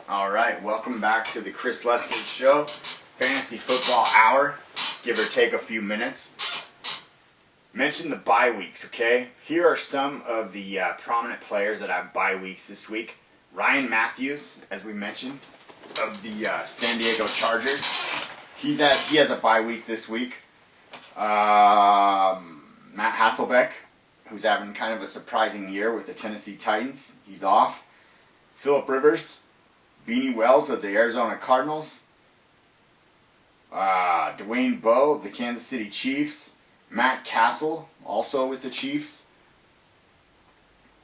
Alright, welcome back to the Chris Leslie Show, Fantasy Football Hour, give or take a few minutes. Mention the bye weeks, okay? Here are some of the prominent players that have bye weeks this week. Ryan Matthews, as we mentioned, of the San Diego Chargers. He has a bye week this week. Matt Hasselbeck, who's having kind of a surprising year with the Tennessee Titans. He's off. Phillip Rivers. Beanie Wells of the Arizona Cardinals. Dwayne Bowe of the Kansas City Chiefs. Matt Castle, also with the Chiefs.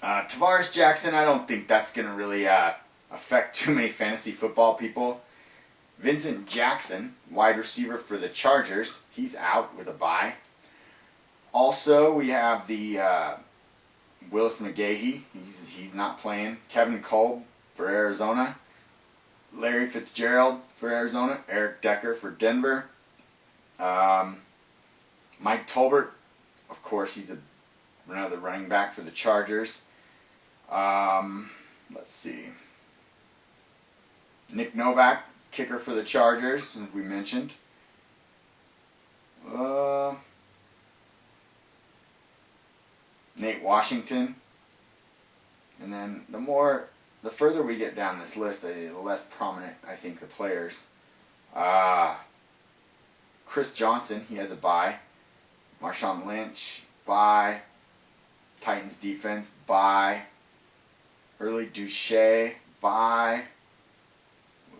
Tavares Jackson, I don't think that's going to really affect too many fantasy football people. Vincent Jackson, wide receiver for the Chargers. He's out with a bye. Also, we have the Willis McGahee. He's not playing. Kevin Kolb for Arizona. Larry Fitzgerald for Arizona. Eric Decker for Denver. Mike Tolbert, of course, he's another running back for the Chargers. Let's see. Nick Novak, kicker for the Chargers, as we mentioned. Nate Washington. And then the further we get down this list, the less prominent I think the players. Chris Johnson, he has a bye. Marshawn Lynch, bye. Titans defense, bye. Early Duche, bye.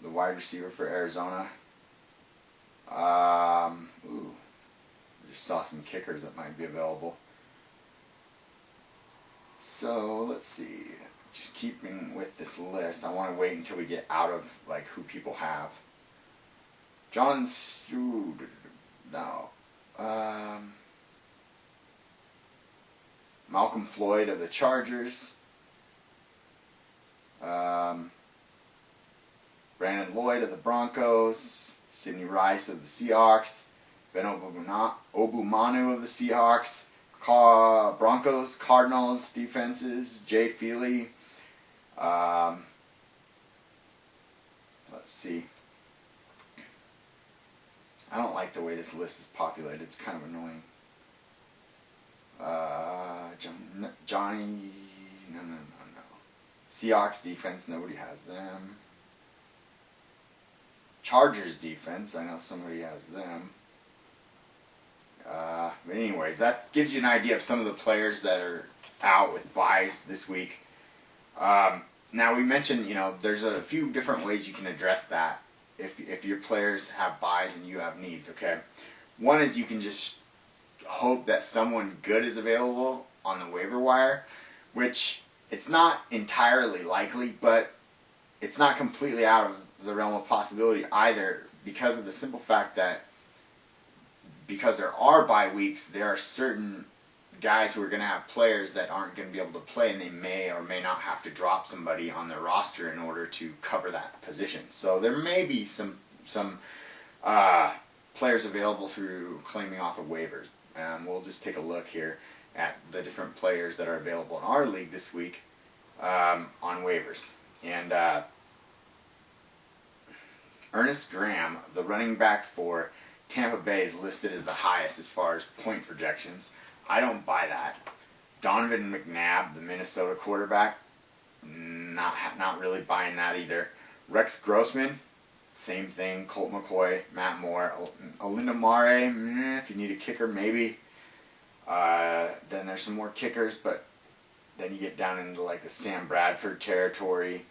The wide receiver for Arizona. Just saw some kickers that might be available. So let's see. Just keeping with this list, I want to wait until we get out of like who people have. John Stroud, no. Malcolm Floyd of the Chargers. Brandon Lloyd of the Broncos. Sidney Rice of the Seahawks. Ben Obumanu of the Seahawks. Broncos, Cardinals defenses. Jay Feely. Let's see. I don't like the way this list is populated. It's kind of annoying. Johnny, no. Seahawks defense, nobody has them. Chargers defense, I know somebody has them. But anyways, that gives you an idea of some of the players that are out with byes this week. Now we mentioned, there's a few different ways you can address that if your players have byes and you have needs, okay? One is you can just hope that someone good is available on the waiver wire, which it's not entirely likely, but it's not completely out of the realm of possibility either, because of the simple fact that because there are bye weeks, there are certain guys who are going to have players that aren't going to be able to play, and they may or may not have to drop somebody on their roster in order to cover that position. So there may be some players available through claiming off of waivers. We'll just take a look here at the different players that are available in our league this week on waivers. And Ernest Graham, the running back for Tampa Bay, is listed as the highest as far as point projections. I don't buy that. Donovan McNabb, the Minnesota quarterback, not really buying that either. Rex Grossman, same thing. Colt McCoy, Matt Moore, Alinda Mare, if you need a kicker, maybe. Then there's some more kickers, but then you get down into like the Sam Bradford territory.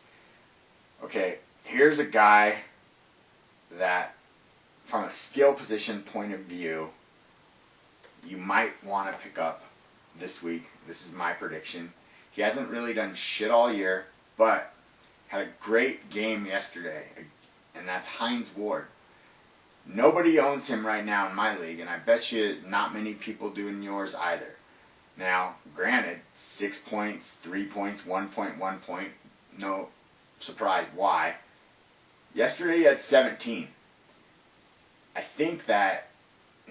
Okay, here's a guy that, from a skill position point of view, you might want to pick up this week. This is my prediction. He hasn't really done shit all year, but had a great game yesterday, and that's Hines Ward. Nobody owns him right now in my league, and I bet you not many people do in yours either. Now, granted, 6 points, 3 points, 1 point, 1 point. No surprise why. Yesterday he had 17. I think that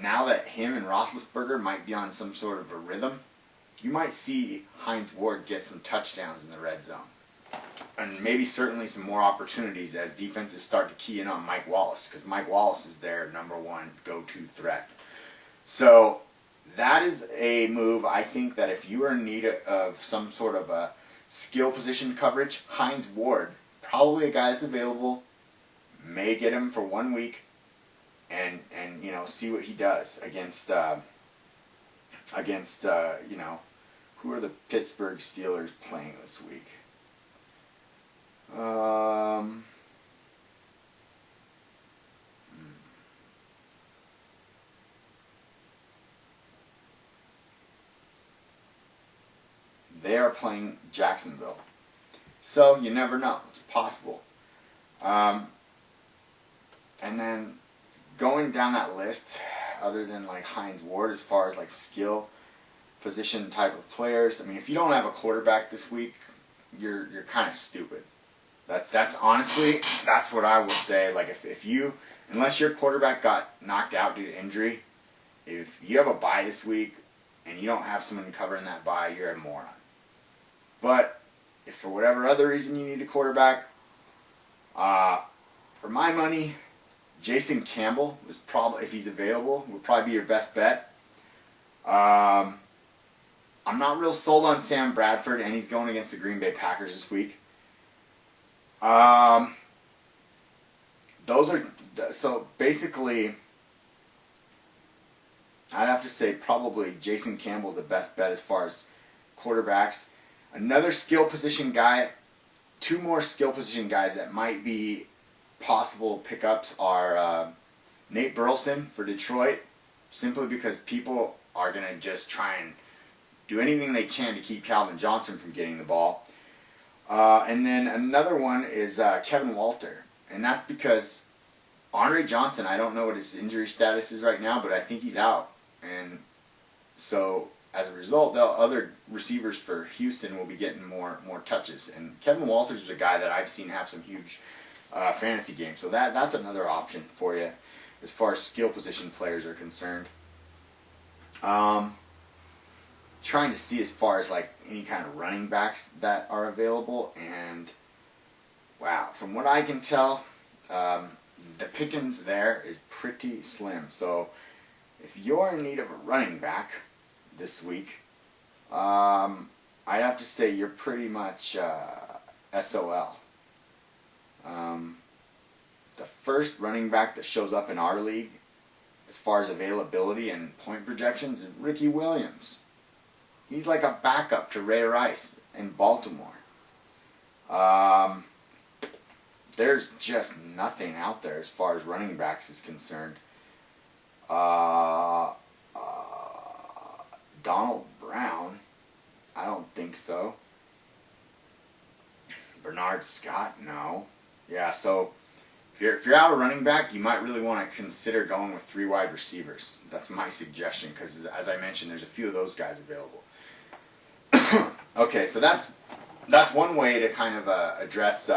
now that him and Roethlisberger might be on some sort of a rhythm, you might see Hines Ward get some touchdowns in the red zone. and maybe certainly some more opportunities as defenses start to key in on Mike Wallace, because Mike Wallace is their #1 go-to threat. So that is a move. I think that if you are in need of some sort of a skill position coverage, Hines Ward, probably a guy that's available, may get him for 1 week, and you know, see what he does against you know, who are the Pittsburgh Steelers playing this week? They are playing Jacksonville. So you never know. It's possible. And then going down that list, other than like Hines Ward, as far as like skill position type of players, I mean, if you don't have a quarterback this week, you're kind of stupid. That's honestly, that's what I would say. Like if you, unless your quarterback got knocked out due to injury, if you have a bye this week and you don't have someone covering that bye, you're a moron. But if for whatever other reason you need a quarterback, for my money, Jason Campbell is probably, if he's available, would probably be your best bet. I'm not real sold on Sam Bradford, and he's going against the Green Bay Packers this week. Those are, so basically, I'd have to say probably Jason Campbell's the best bet as far as quarterbacks. Another skill position guy, 2 more skill position guys that might be possible pickups are Nate Burleson for Detroit, simply because people are going to just try and do anything they can to keep Calvin Johnson from getting the ball. And then another one is Kevin Walter, and that's because Andre Johnson, I don't know what his injury status is right now, but I think he's out. And so as a result, the other receivers for Houston will be getting more touches. And Kevin Walters is a guy that I've seen have some huge fantasy games. So that's another option for you as far as skill position players are concerned. Trying to see as far as like any kind of running backs that are available, and wow, from what I can tell, the pickings there is pretty slim. So if you're in need of a running back this week, I'd have to say you're pretty much SOL. The first running back that shows up in our league as far as availability and point projections is Ricky Williams. He's like a backup to Ray Rice in Baltimore. There's just nothing out there as far as running backs is concerned. Donald Brown, I don't think so. Bernard Scott, no. Yeah, so if you're out of running back, you might really want to consider going with 3 wide receivers. That's my suggestion, because as I mentioned, there's a few of those guys available. Okay, so that's one way to kind of address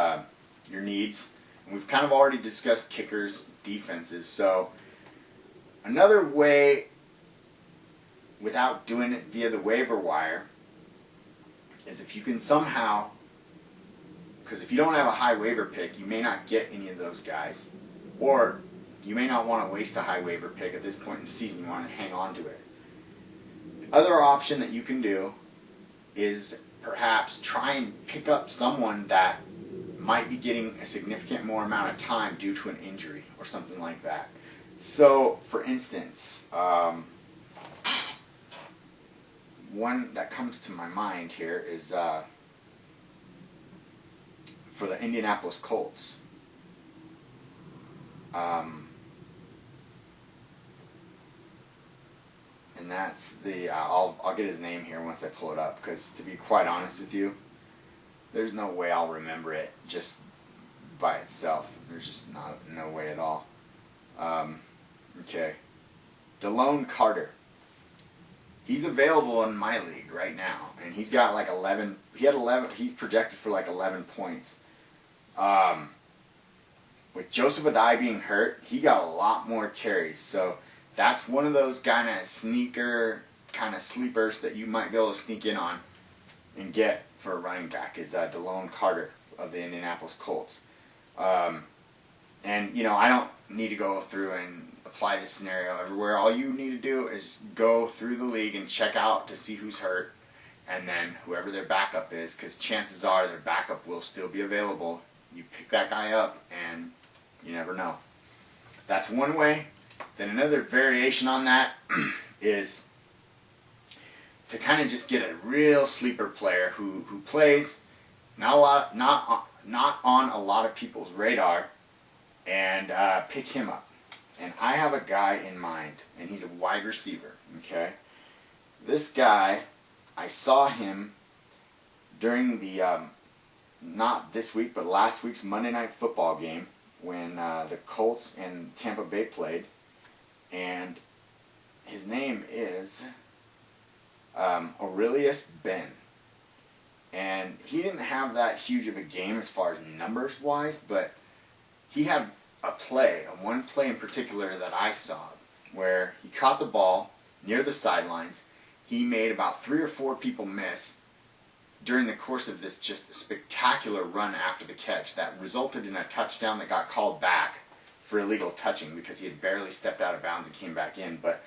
your needs. And we've kind of already discussed kickers, defenses. So another way, without doing it via the waiver wire, is if you can somehow, because if you don't have a high waiver pick, you may not get any of those guys, or you may not want to waste a high waiver pick at this point in the season. You want to hang on to it. The other option that you can do is perhaps try and pick up someone that might be getting a significant more amount of time due to an injury or something like that. So, for instance, one that comes to my mind here is for the Indianapolis Colts. And that's the, I'll get his name here once I pull it up, because to be quite honest with you, there's no way I'll remember it just by itself. There's just no way at all. Okay. Delone Carter. He's available in my league right now, and he's got like 11, he's projected for like 11 points. With Joseph Adai being hurt, he got a lot more carries, so that's one of those kind of sneaker, kind of sleepers that you might be able to sneak in on. and get for a running back is DeLone Carter of the Indianapolis Colts. And, I don't need to go through and apply this scenario everywhere. All you need to do is go through the league and check out to see who's hurt, and then whoever their backup is, because chances are their backup will still be available. You pick that guy up, and you never know. That's one way. Then another variation on that is to kind of just get a real sleeper player who plays not on a lot of people's radar, and pick him up. And I have a guy in mind, and he's a wide receiver. Okay, this guy, I saw him during the not this week but last week's Monday Night Football game when the Colts and Tampa Bay played, and his name is Aurelius Ben. And he didn't have that huge of a game as far as numbers wise, but he had one play in particular that I saw, where he caught the ball near the sidelines. He made about 3 or 4 people miss during the course of this just spectacular run after the catch that resulted in a touchdown that got called back for illegal touching because he had barely stepped out of bounds and came back in. But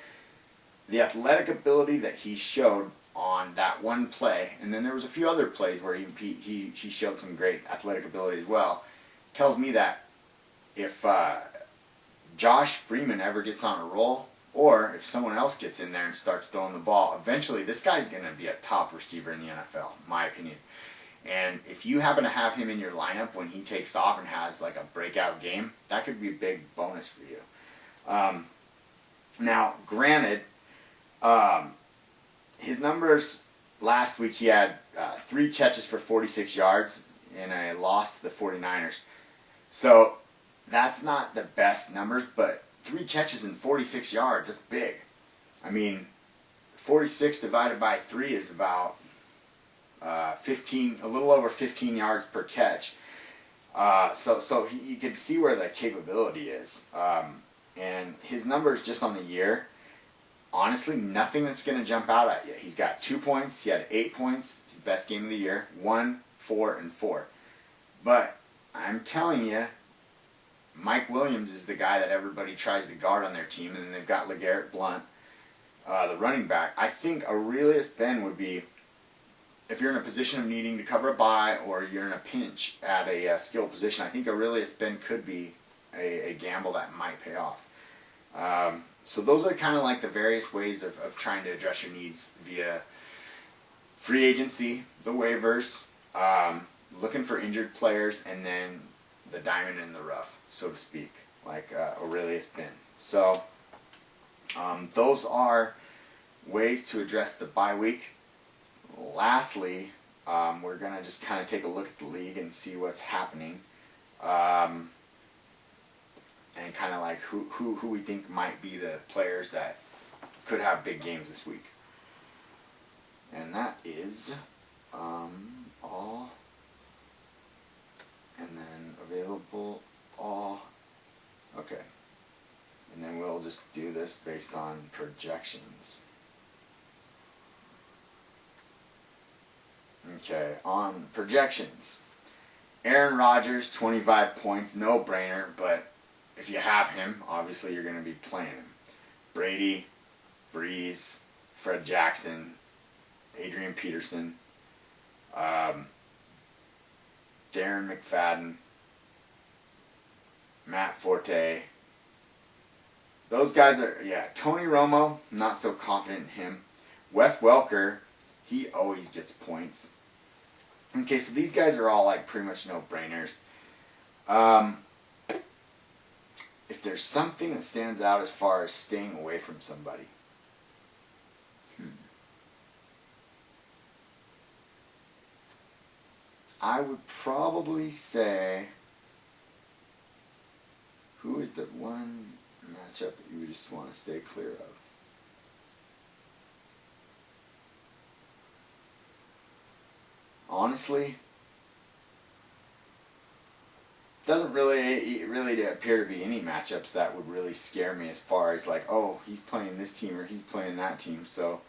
the athletic ability that he showed on that one play, and then there was a few other plays where he showed some great athletic ability as well, tells me that if Josh Freeman ever gets on a roll, or if someone else gets in there and starts throwing the ball, eventually this guy's going to be a top receiver in the NFL, in my opinion. And if you happen to have him in your lineup when he takes off and has like a breakout game, that could be a big bonus for you. Now, granted, his numbers last week, he had 3 catches for 46 yards in a loss to the 49ers. So that's not the best numbers, but 3 catches and 46 yards, that's big. I mean, 46 divided by 3 is about a little over 15 yards per catch. So you can see where the capability is. And his numbers just on the year, honestly, nothing that's going to jump out at you. He's got 2 points. He had 8 points. His best game of the year. 1, 4, and 4. But I'm telling you, Mike Williams is the guy that everybody tries to guard on their team, and then they've got LeGarrette Blount, the running back. I think Aurelius Ben would be, if you're in a position of needing to cover a bye or you're in a pinch at a skill position, I think Aurelius Ben could be a gamble that might pay off. So those are kind of like the various ways of trying to address your needs via free agency, the waivers, looking for injured players, and then the diamond in the rough, so to speak, like Aurelius Ben. So those are ways to address the bye week. Lastly, we're going to just kind of take a look at the league and see what's happening. And kind of like who we think might be the players that could have big games this week. And that is all. And then available all. Okay. And then we'll just do this based on projections. Okay, on projections. Aaron Rodgers, 25 points, no brainer, but if you have him, obviously you're going to be playing him. Brady, Breeze, Fred Jackson, Adrian Peterson, Darren McFadden, Matt Forte. Those guys are, Tony Romo, not so confident in him. Wes Welker, he always gets points. Okay, so these guys are all like pretty much no-brainers. If there's something that stands out as far as staying away from somebody, I would probably say, who is the one matchup that you would just want to stay clear of? Honestly, doesn't really appear to be any matchups that would really scare me as far as like, oh, he's playing this team or he's playing that team. So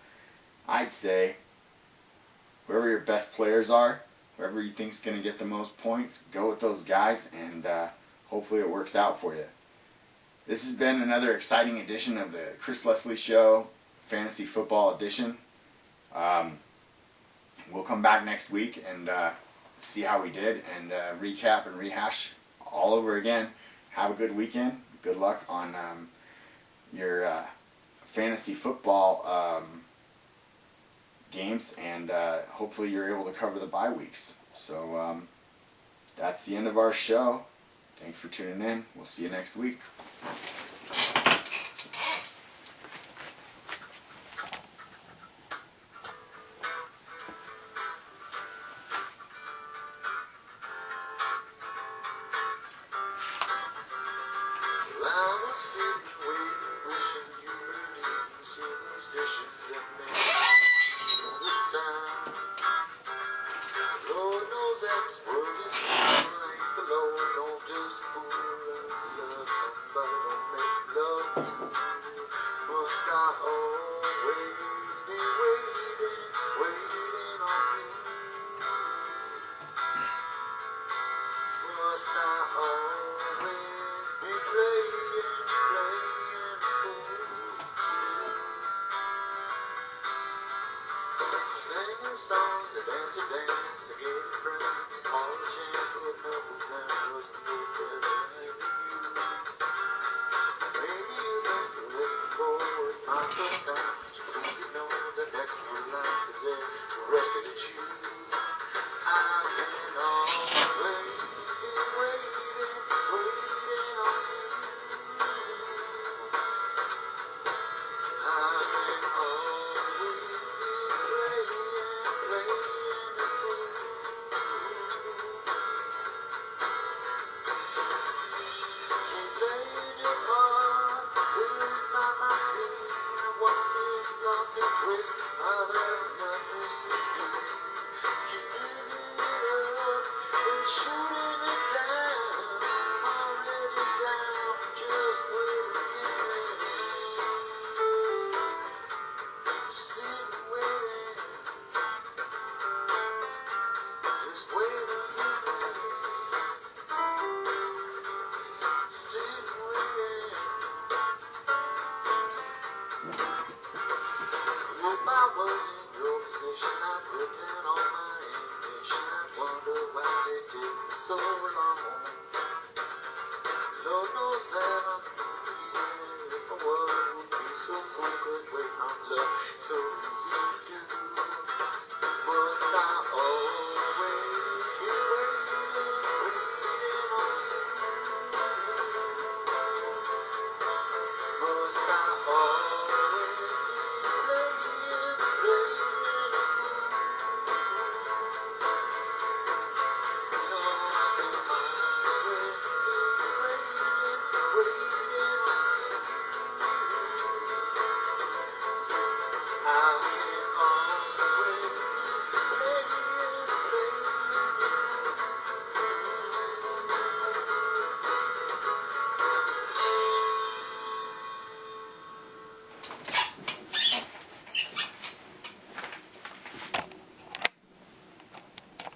I'd say whoever your best players are, whoever you think is going to get the most points, go with those guys, and hopefully it works out for you. This has been another exciting edition of the Chris Leslie Show Fantasy Football Edition. We'll come back next week and see how we did and recap and rehash all over again. Have a good weekend. Good luck on your fantasy football games, and hopefully you're able to cover the bye weeks. So that's the end of our show. Thanks for tuning in. We'll see you next week. Songs, a dance, a gay friends, call a chant, a couple that was good for you. Maybe you like to listen forward, my first time, so please you know the next few lines, cause they're directed at you. I've been always waiting on you. I've been always twist of every keep building it up and shooting it down, already down, just waiting, sitting waiting, just waiting, sitting waiting. If I was in your position, I'd put down all my ambition. I'd wonder why they did me so.